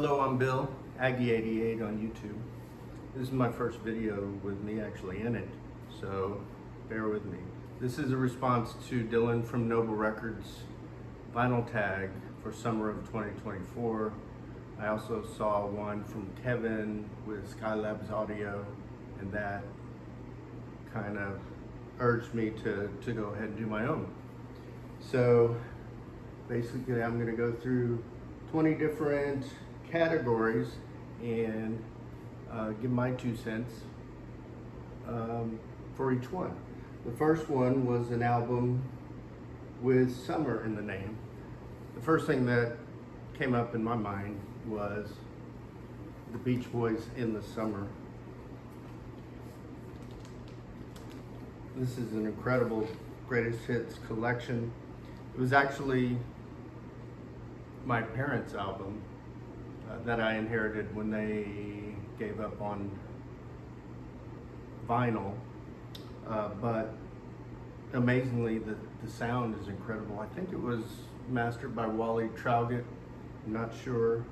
Hello, I'm Bill, Aggie88 on YouTube. This is my first video with me actually in it, so bear with me. This is a response to Dylan from Noble Records' vinyl tag for summer of 2024. I also saw one from Kevin with Skylab's Audio, and that kind of urged me to go ahead and do my own. So basically I'm going to go through 20 different categories and give my 2 cents for each one. The first one was an album with summer in the name. The first thing that came up in my mind was the Beach Boys in the Summer. This is an incredible greatest hits collection. It was actually my parents' album that I inherited when they gave up on vinyl, but amazingly the sound is incredible. I think it was mastered by Wally Traugott, I'm not sure,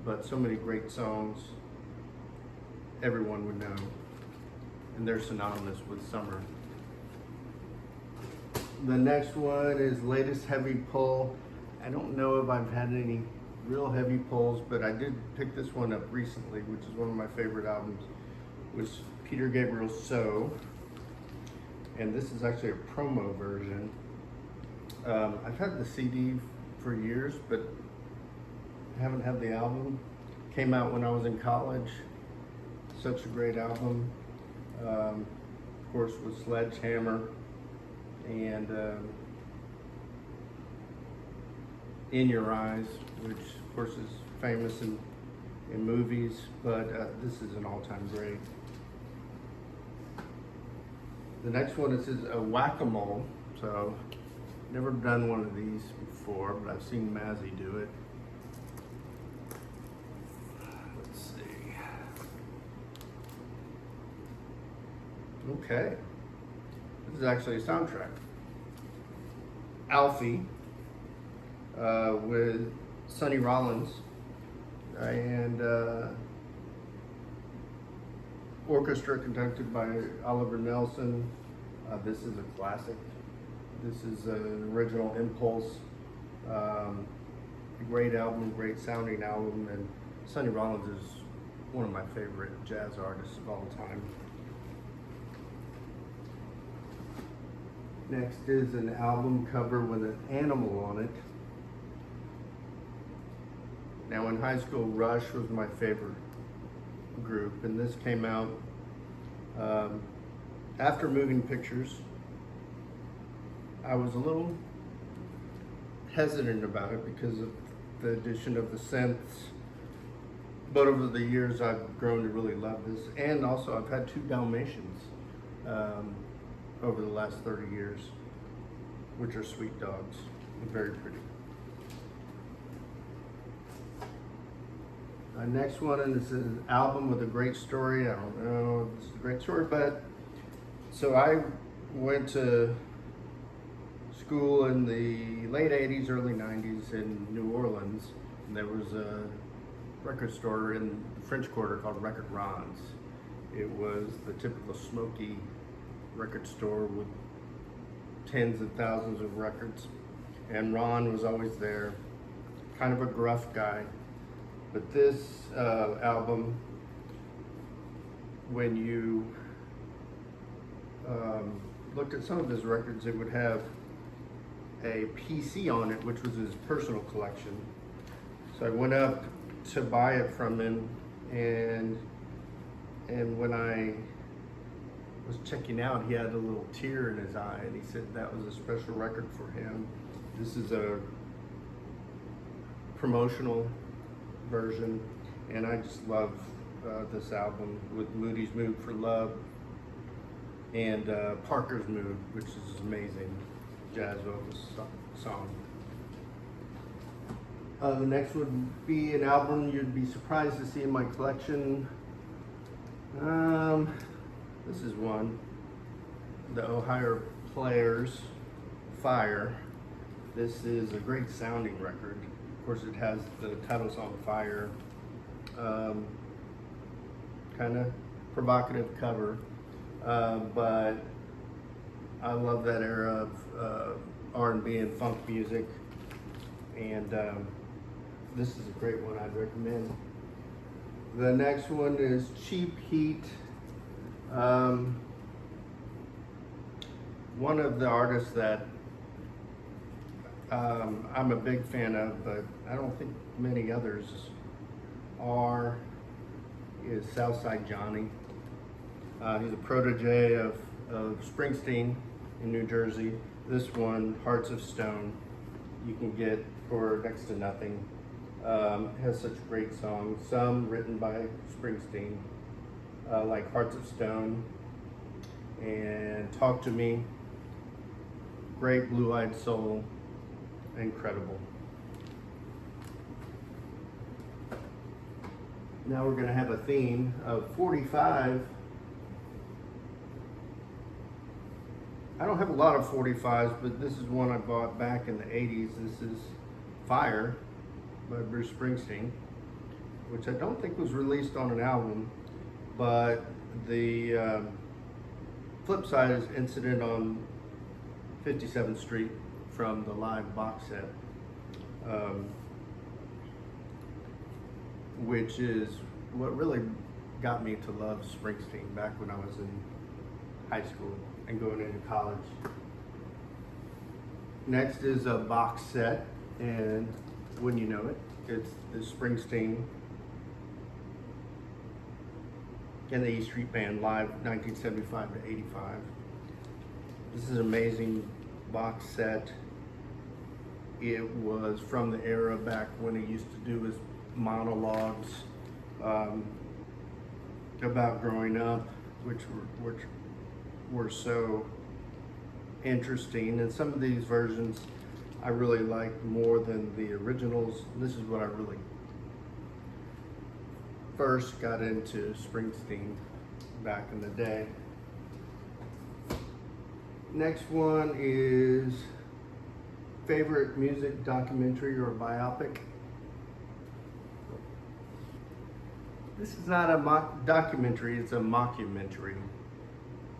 but so many great songs everyone would know, and they're synonymous with summer. The next one is latest heavy pull. I don't know if I've had any real heavy pulls, but I did pick this one up recently, which is one of my favorite albums, was Peter Gabriel's So, and this is actually a promo version. I've had the CD for years, but I haven't had the album. Came out when I was in college. Such a great album. Of course, with Sledgehammer and In Your Eyes, which of course is famous in movies, but this is an all-time great. The next one is a whack-a-mole. So never done one of these before, but I've seen Mazzy do it. Let's see. Okay, this is actually a soundtrack. Alfie with Sonny Rollins and orchestra conducted by Oliver Nelson. This is a classic. This is an original Impulse. A great album, great sounding album, and Sonny Rollins is one of my favorite jazz artists of all time. Next is an album cover with an animal on it. Now in high school, Rush was my favorite group, and this came out after Moving Pictures. I was a little hesitant about it because of the addition of the synths, but over the years I've grown to really love this, and also I've had 2 Dalmatians over the last 30 years, which are sweet dogs and very pretty. Next one, and this is an album with a great story. I don't know if this is a great story, but so I went to school in the late 80s, early 90s in New Orleans, and there was a record store in the French Quarter called Record Ron's. It was the typical smoky record store with tens of thousands of records, and Ron was always there, kind of a gruff guy. But this album, when you looked at some of his records, it would have a PC on it, which was his personal collection. So I went up to buy it from him, and when I was checking out, he had a little tear in his eye, and he said that was a special record for him. This is a promotional version, and I just love this album with Moody's Mood for Love and Parker's Mood, which is amazing jazz vocal song. The next would be an album you'd be surprised to see in my collection. This is one, the Ohio Players, Fire. This is a great sounding record. Of course, it has the title song Fire kind of provocative cover, but I love that era of R&B and funk music, and this is a great one I'd recommend. The next one is Cheap Heat. One of the artists that I'm a big fan of, but I don't think many others are, is Southside Johnny. He's a protege of Springsteen in New Jersey. This one, Hearts of Stone, you can get for next to nothing. Has such great songs, some written by Springsteen, like Hearts of Stone and Talk to Me. Great blue-eyed soul, incredible. Now we're gonna have a theme of 45. I don't have a lot of 45s, but this is one I bought back in the 80s. This is Fire by Bruce Springsteen, which I don't think was released on an album, but the flip side is Incident on 57th Street from the live box set, which is what really got me to love Springsteen back when I was in high school and going into college. Next is a box set, and wouldn't you know it, it's the Springsteen and the E Street Band live 1975 to 85. This is an amazing box set. It was from the era back when he used to do his monologues about growing up, which were so interesting. And some of these versions I really liked more than the originals. This is what I really first got into Springsteen back in the day. Next one is favorite music documentary or biopic. This is not a documentary, it's a mockumentary.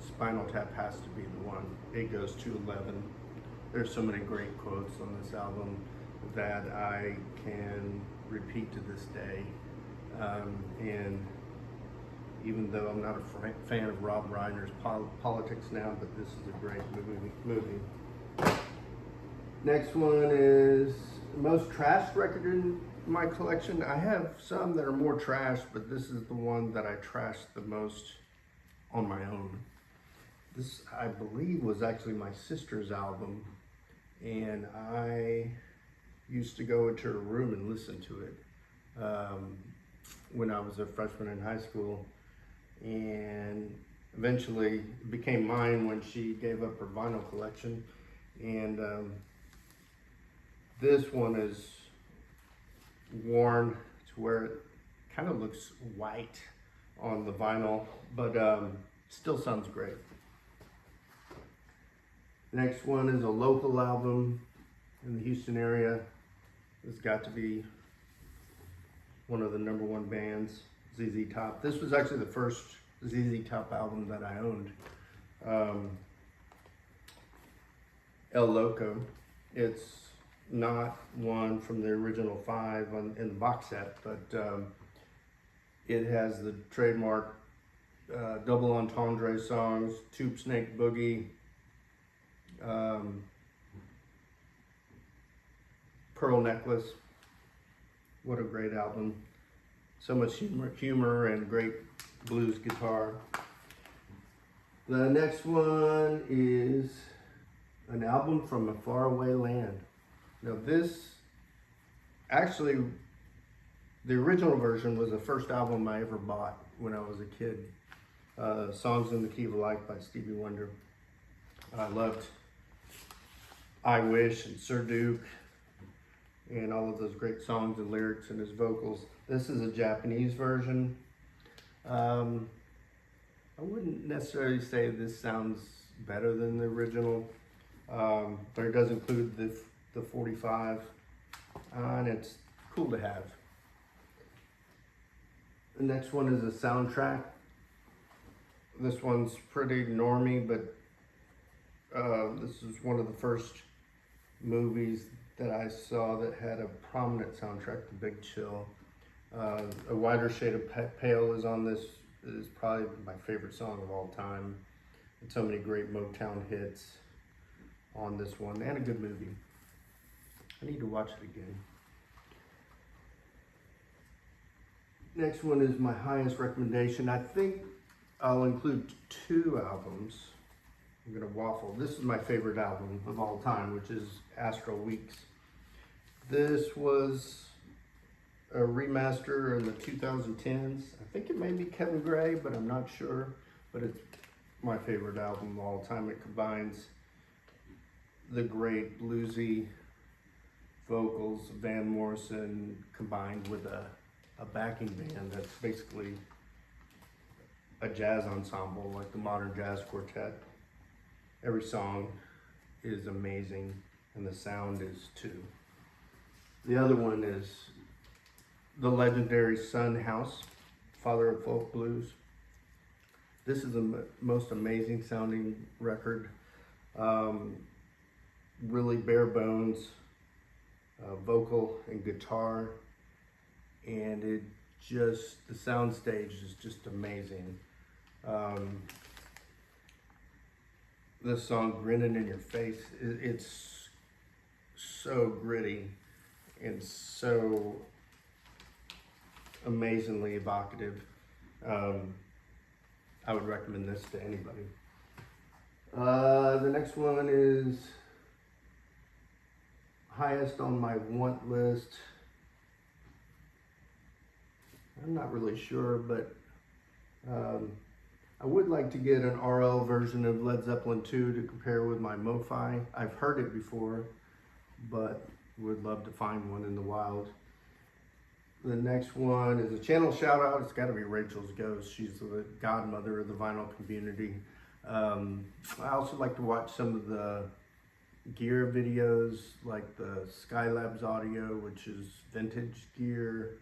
Spinal Tap has to be the one. It goes to 11. There's so many great quotes on this album that I can repeat to this day. And even though I'm not a fan of Rob Reiner's politics now, but this is a great movie. Next one is most trashed record in my collection. I have some that are more trash, but this is the one that I trashed the most on my own. This, I believe, was actually my sister's album, and I used to go into her room and listen to it when I was a freshman in high school, and eventually it became mine when she gave up her vinyl collection. And this one is worn to where it kind of looks white on the vinyl, but still sounds great. Next one is a local album in the Houston area. It's got to be one of the #1 bands, ZZ Top. This was actually the first ZZ Top album that I owned. El Loco. It's not one from the original 5 in the box set, but it has the trademark double entendre songs, Tube Snake Boogie, Pearl Necklace. What a great album. So much humor and great blues guitar. The next one is an album from a faraway land. Now this, actually, the original version was the first album I ever bought when I was a kid. Songs in the Key of Life by Stevie Wonder. I loved I Wish and Sir Duke and all of those great songs and lyrics and his vocals. This is a Japanese version. I wouldn't necessarily say this sounds better than the original, but it does include the 45, and it's cool to have. The next one is a soundtrack. This one's pretty normie, but this is one of the first movies that I saw that had a prominent soundtrack, The Big Chill. A Wider Shade of Pale is on this. It is probably my favorite song of all time. And so many great Motown hits on this one, and a good movie. I need to watch it again. Next one is my highest recommendation. I think I'll include 2 albums. I'm gonna waffle. This is my favorite album of all time, which is Astral Weeks. This was a remaster in the 2010s. I think it may be Kevin Gray, but I'm not sure. But it's my favorite album of all time. It combines the great bluesy vocals of Van Morrison combined with a backing band that's basically a jazz ensemble, like the modern jazz quartet. Every song is amazing, and the sound is too. The other one is the legendary Son House, Father of Folk Blues. This is the most amazing sounding record. Really bare bones, vocal and guitar, and the sound stage is just amazing. This song, Grinning in Your Face, it's so gritty and so amazingly evocative. I would recommend this to anybody. The next one is highest on my want list. I'm not really sure, but I would like to get an RL version of Led Zeppelin 2 to compare with my MoFi. I've heard it before, but would love to find one in the wild. The next one is a channel shout out. It's got to be Rachel's Ghost. She's the godmother of the vinyl community. I also like to watch some of the gear videos, like the Skylabs Audio, which is vintage gear,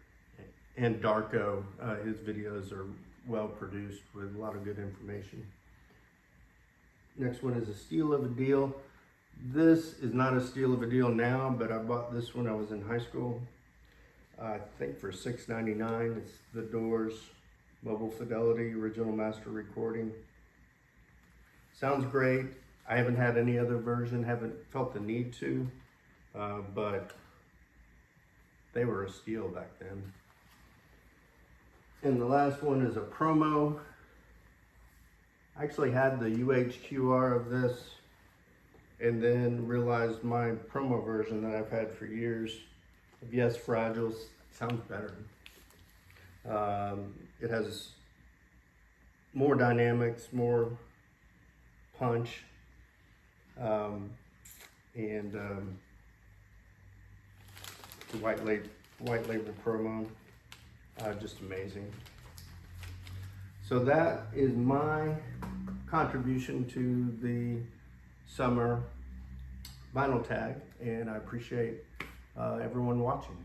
and Darko. His videos are well produced with a lot of good information. Next one is a steal of a deal. This is not a steal of a deal now, but I bought this when I was in high school. I think for $6.99. It's The Doors Mobile Fidelity original master recording. Sounds great. I haven't had any other version, haven't felt the need to, but they were a steal back then. And the last one is a promo. I actually had the UHQR of this and then realized my promo version that I've had for years of Yes Fragile sounds better. It has more dynamics, more punch, and the white label promo, just amazing. So that is my contribution to the summer vinyl tag, and I appreciate everyone watching.